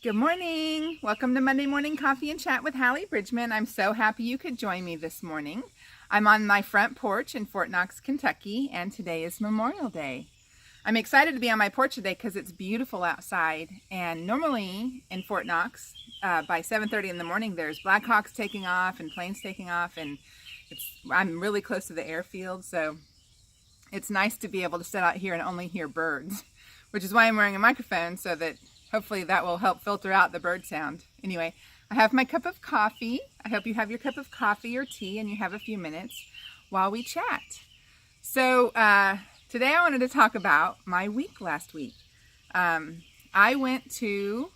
Good morning. Welcome to Monday Morning Coffee and Chat with Hallee Bridgeman. I'm so happy you could join me this morning. I'm on my front porch in Fort Knox, Kentucky, and today is Memorial Day. I'm excited to be on my porch today because it's beautiful outside. And normally in Fort Knox, by 7:30 in the morning, there's Blackhawks taking off and planes taking off, and I'm really close to the airfield, so it's nice to be able to sit out here and only hear birds, which is why I'm wearing a microphone, so that hopefully that will help filter out the bird sound. Anyway, I have my cup of coffee. I hope you have your cup of coffee or tea and you have a few minutes while we chat. So today I wanted to talk about my week last week. I went to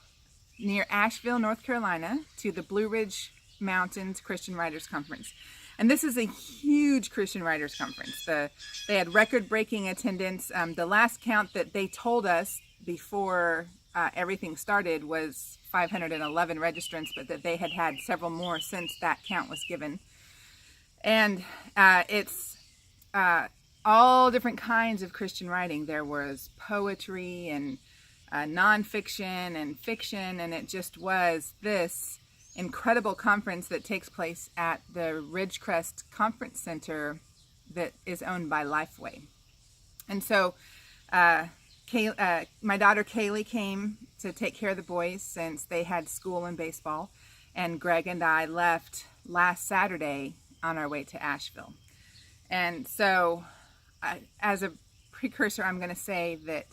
near Asheville, North Carolina, to the Blue Ridge Mountains Christian Writers Conference. And this is a huge Christian Writers Conference. They had record-breaking attendance. The last count that they told us before everything started was 511 registrants, but that they had several more since that count was given. And it's all different kinds of Christian writing. There was poetry and nonfiction and fiction, and it just was this incredible conference that takes place at the Ridgecrest Conference Center that is owned by Lifeway. And so my daughter Kaylee came to take care of the boys since they had school and baseball, and Greg and I left last Saturday on our way to Asheville. And so as a precursor, I'm going to say that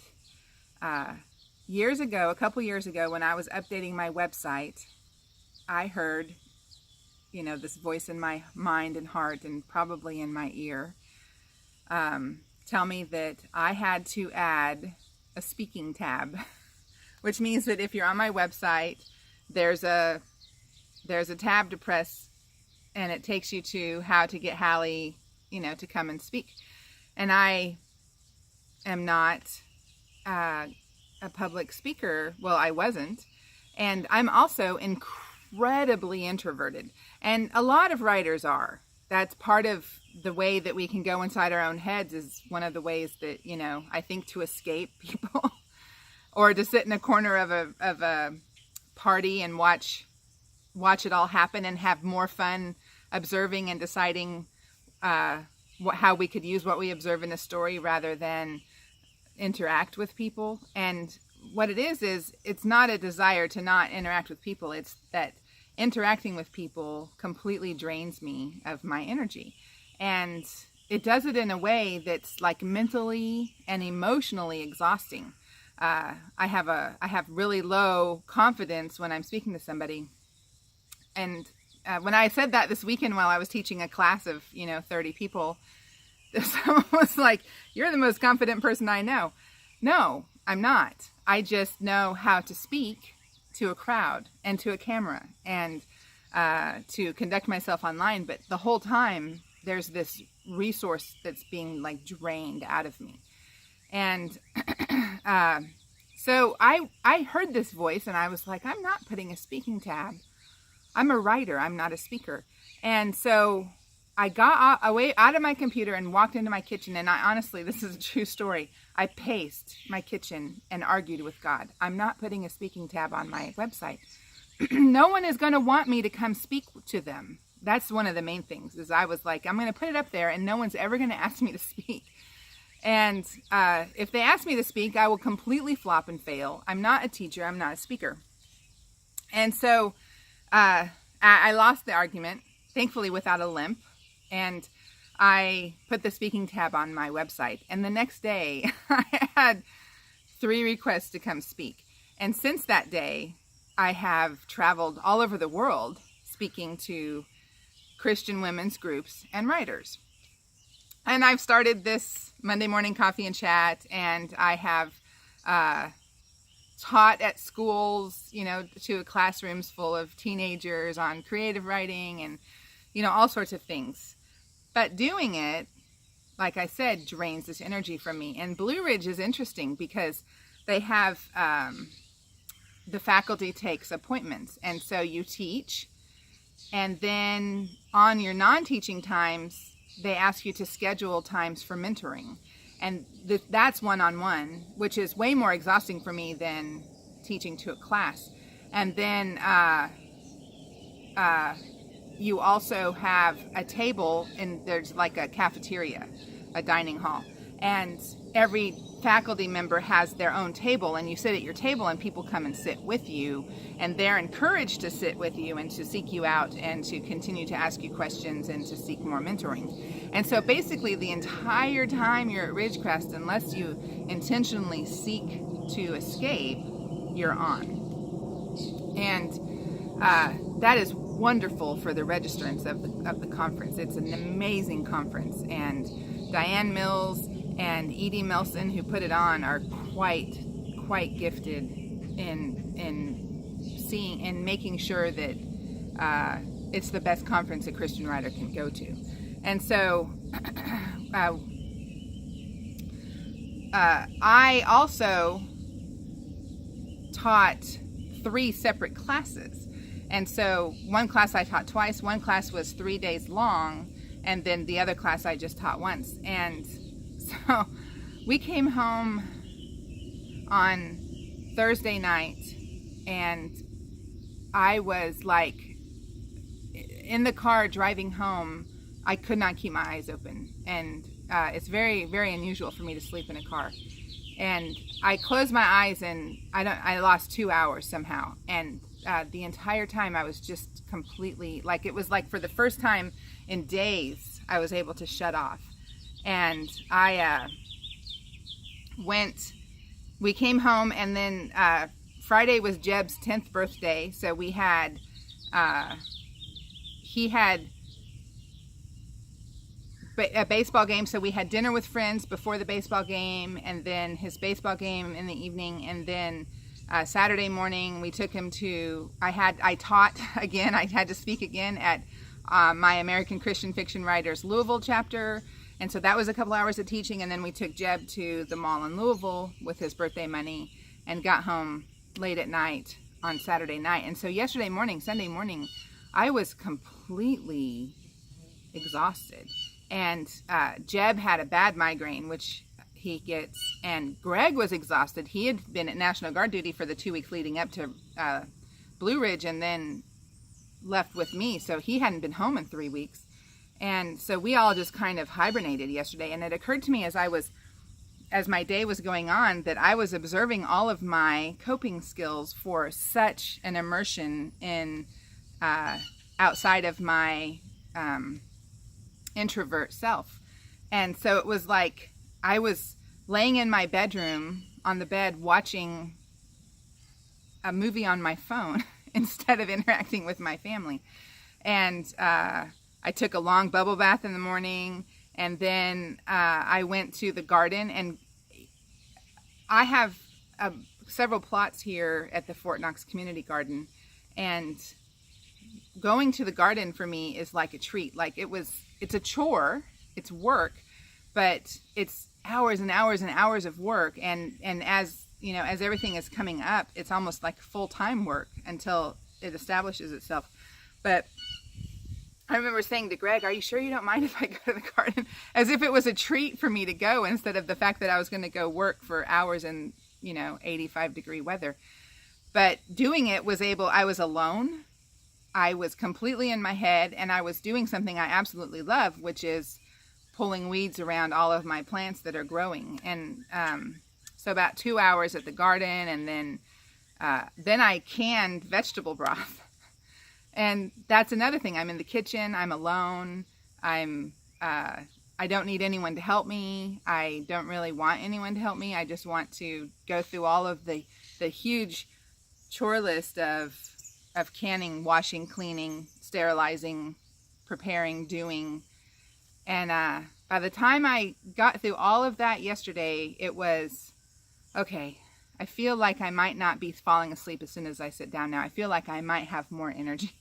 a couple years ago, when I was updating my website, I heard, this voice in my mind and heart and probably in my ear tell me that I had to add a speaking tab, which means that if you're on my website, there's a tab to press, and it takes you to how to get Hallee, to come and speak. And I am not a public speaker. Well, I wasn't. And I'm also incredibly introverted. And a lot of writers are. That's part of the way that we can go inside our own heads, is one of the ways that, I think, to escape people or to sit in a corner of a party and watch it all happen and have more fun observing and deciding how we could use what we observe in a story rather than interact with people. And what it is it's not a desire to not interact with people. It's that interacting with people completely drains me of my energy. And it does it in a way that's like mentally and emotionally exhausting. I have really low confidence when I'm speaking to somebody. And when I said that this weekend while I was teaching a class of, 30 people, someone was like, "You're the most confident person I know." No, I'm not. I just know how to speak to a crowd and to a camera and to conduct myself online. But the whole time there's this resource that's being drained out of me. And so I heard this voice and I was like, I'm not putting a speaking tab. I'm a writer. I'm not a speaker. And so I got away out of my computer and walked into my kitchen. And honestly, this is a true story. I paced my kitchen and argued with God. I'm not putting a speaking tab on my website. No one is going to want me to come speak to them. That's one of the main things, is I was like, I'm going to put it up there and no one's ever going to ask me to speak. And if they ask me to speak, I will completely flop and fail. I'm not a teacher. I'm not a speaker. And so I lost the argument, thankfully without a limp. And I put the speaking tab on my website. And the next day, I had 3 requests to come speak. And since that day, I have traveled all over the world speaking to Christian women's groups and writers. And I've started this Monday Morning Coffee and Chat, and I have taught at schools, to classrooms full of teenagers on creative writing and, all sorts of things. But doing it, like I said, drains this energy from me. And Blue Ridge is interesting because they have, the faculty takes appointments. And so you teach, and then on your non-teaching times, they ask you to schedule times for mentoring. And that's one-on-one, which is way more exhausting for me than teaching to a class. And then you also have a table, and there's like a cafeteria, a dining hall. And every faculty member has their own table, and you sit at your table and people come and sit with you, and they're encouraged to sit with you and to seek you out and to continue to ask you questions and to seek more mentoring. And so basically the entire time you're at Ridgecrest, unless you intentionally seek to escape, you're on. And that is wonderful for the registrants of the conference. It's an amazing conference, and Diane Mills and Edie Melson, who put it on, are quite gifted in seeing and making sure that it's the best conference a Christian writer can go to. And so I also taught 3 separate classes. And so one class I taught twice, one class was 3 days long, and then the other class I just taught once. And so we came home on Thursday night, and I was like in the car driving home. I could not keep my eyes open, and it's very, very unusual for me to sleep in a car. And I closed my eyes, and I lost 2 hours somehow. And the entire time I was just completely, like, it was like for the first time in days I was able to shut off. And we came home, and then Friday was Jeb's 10th birthday, so we had, he had a baseball game, so we had dinner with friends before the baseball game, and then his baseball game in the evening, and then Saturday morning we took him to, I taught again, I had to speak again at my American Christian Fiction Writers Louisville chapter, and so that was a couple hours of teaching, and then we took Jeb to the mall in Louisville with his birthday money and got home late at night on Saturday night. And so yesterday morning, Sunday morning, I was completely exhausted. And Jeb had a bad migraine, which he gets, and Greg was exhausted. He had been at National Guard duty for the 2 weeks leading up to Blue Ridge, and then left with me, so he hadn't been home in 3 weeks. And so we all just kind of hibernated yesterday, and it occurred to me as my day was going on that I was observing all of my coping skills for such an immersion in outside of my introvert self. And so it was like I was laying in my bedroom on the bed watching a movie on my phone instead of interacting with my family. And I took a long bubble bath in the morning, and then I went to the garden, and I have several plots here at the Fort Knox Community Garden, and going to the garden for me is like a treat. Like it's a chore, it's work, but it's hours and hours and hours of work, and as you know, as everything is coming up, it's almost like full-time work until it establishes itself. But I remember saying to Greg, "Are you sure you don't mind if I go to the garden?" As if it was a treat for me to go, instead of the fact that I was going to go work for hours in 85-degree weather. But doing it I was alone. I was completely in my head, and I was doing something I absolutely love, which is pulling weeds around all of my plants that are growing. And so about 2 hours at the garden, and then I canned vegetable broth. And that's another thing. I'm in the kitchen. I'm alone. I don't need anyone to help me. I don't really want anyone to help me. I just want to go through all of the huge chore list of canning, washing, cleaning, sterilizing, preparing, doing. And by the time I got through all of that yesterday, it was, okay, I feel like I might not be falling asleep as soon as I sit down now. I feel like I might have more energy.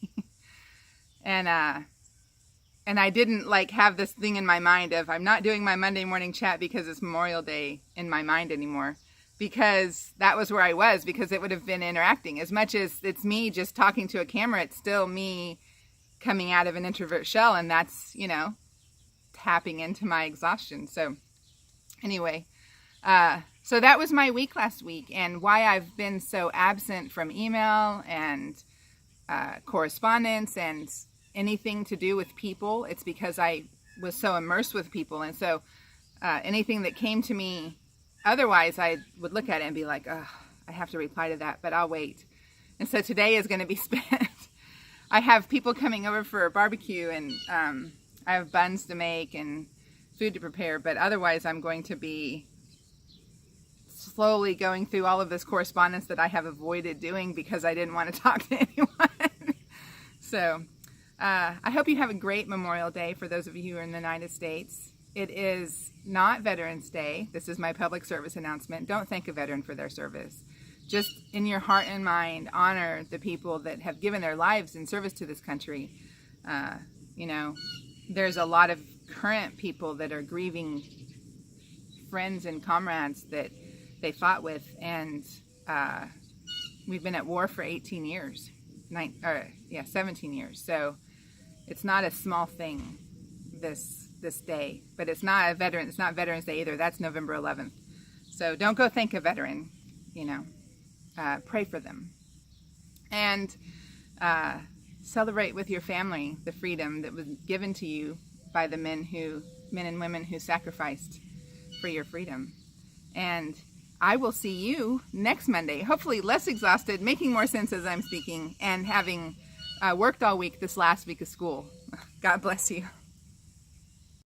And I didn't have this thing in my mind of I'm not doing my Monday morning chat because it's Memorial Day in my mind anymore, because that was where I was, because it would have been interacting. As much as it's me just talking to a camera, it's still me coming out of an introvert shell, and that's, tapping into my exhaustion. So anyway, So that was my week last week, and why I've been so absent from email and correspondence and anything to do with people. It's because I was so immersed with people, and so anything that came to me otherwise, I would look at it and be like, oh, I have to reply to that, but I'll wait. And so today is going to be spent. I have people coming over for a barbecue, and I have buns to make and food to prepare, but otherwise I'm going to be slowly going through all of this correspondence that I have avoided doing because I didn't want to talk to anyone. So I hope you have a great Memorial Day for those of you who are in the United States. It is not Veterans Day. This is my public service announcement. Don't thank a veteran for their service. Just in your heart and mind, honor the people that have given their lives in service to this country. You know, there's a lot of current people that are grieving friends and comrades that they fought with, and we've been at war for 18 years, 17 years. So it's not a small thing this day, but it's not Veterans Day either. That's November 11th. So don't go thank a veteran, you know, pray for them, and celebrate with your family the freedom that was given to you by the men and women who sacrificed for your freedom. And I will see you next Monday, hopefully less exhausted, making more sense as I'm speaking, and having worked all week this last week of school. God bless you.